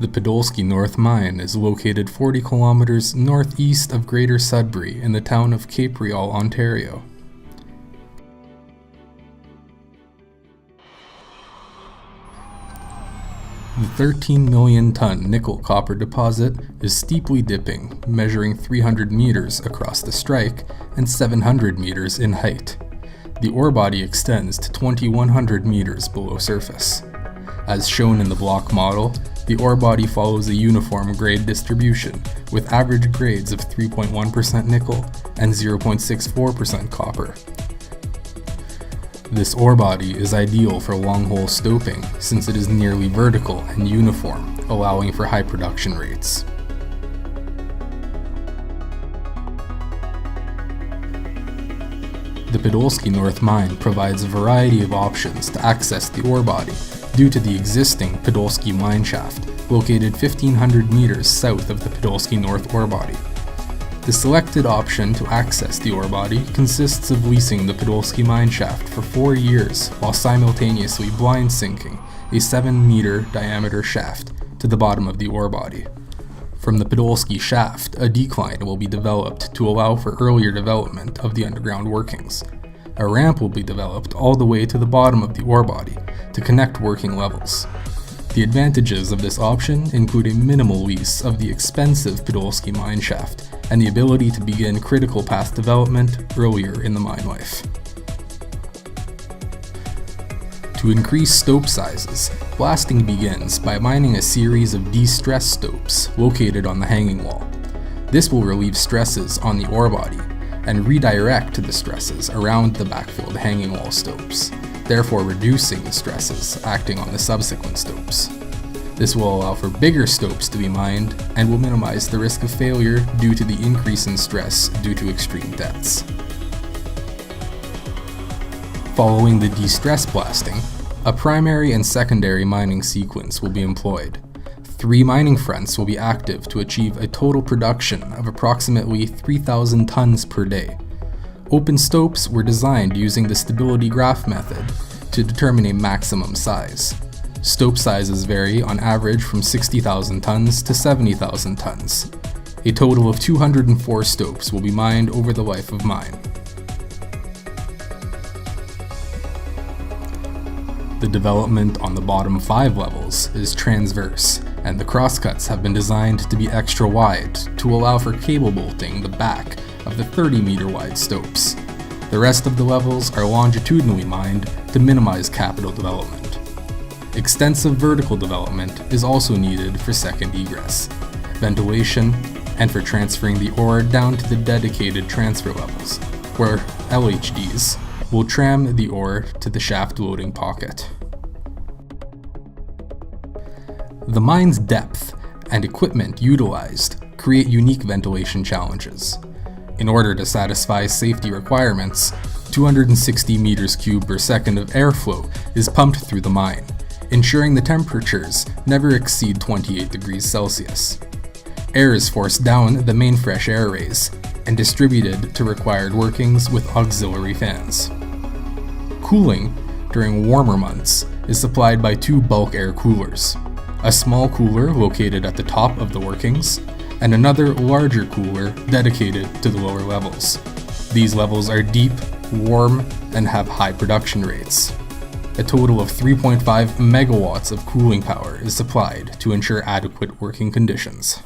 The Podolsky North Mine is located 40 kilometers northeast of Greater Sudbury in the town of Cape Real, Ontario. The 13 million ton nickel-copper deposit is steeply dipping, measuring 300 meters across the strike and 700 meters in height. The ore body extends to 2,100 meters below surface. As shown in the block model, the ore body follows a uniform grade distribution, with average grades of 3.1% nickel and 0.64% copper. This ore body is ideal for long-hole stoping since it is nearly vertical and uniform, allowing for high production rates. The Podolsky North Mine provides a variety of options to access the ore body due to the existing Podolsky mine shaft, located 1,500 meters south of the Podolsky North ore body. The selected option to access the ore body consists of leasing the Podolsky mine shaft for 4 years while simultaneously blind sinking a 7-meter diameter shaft to the bottom of the ore body. From the Podolsky shaft, a decline will be developed to allow for earlier development of the underground workings. A ramp will be developed all the way to the bottom of the ore body to connect working levels. The advantages of this option include a minimal lease of the expensive Podolsky mine shaft and the ability to begin critical path development earlier in the mine life. To increase stope sizes, blasting begins by mining a series of de-stress stopes located on the hanging wall. This will relieve stresses on the ore body and redirect the stresses around the backfilled hanging wall stopes, therefore reducing the stresses acting on the subsequent stopes. This will allow for bigger stopes to be mined and will minimize the risk of failure due to the increase in stress due to extreme depths. Following the de-stress blasting, a primary and secondary mining sequence will be employed. 3 mining fronts will be active to achieve a total production of approximately 3,000 tons per day. Open stopes were designed using the stability graph method to determine a maximum size. Stope sizes vary on average from 60,000 tons to 70,000 tons. A total of 204 stopes will be mined over the life of mine. The development on the bottom 5 levels is transverse, and the crosscuts have been designed to be extra wide to allow for cable bolting the back of the 30-meter wide stopes. The rest of the levels are longitudinally mined to minimize capital development. Extensive vertical development is also needed for second egress, ventilation, and for transferring the ore down to the dedicated transfer levels, where LHDs will tram the ore to the shaft loading pocket. The mine's depth and equipment utilized create unique ventilation challenges. In order to satisfy safety requirements, 260 meters cubed per second of airflow is pumped through the mine, ensuring the temperatures never exceed 28 degrees Celsius. Air is forced down the main fresh air rays and distributed to required workings with auxiliary fans. Cooling during warmer months is supplied by 2 bulk air coolers, a small cooler located at the top of the workings, and another larger cooler dedicated to the lower levels. These levels are deep, warm, and have high production rates. A total of 3.5 megawatts of cooling power is supplied to ensure adequate working conditions.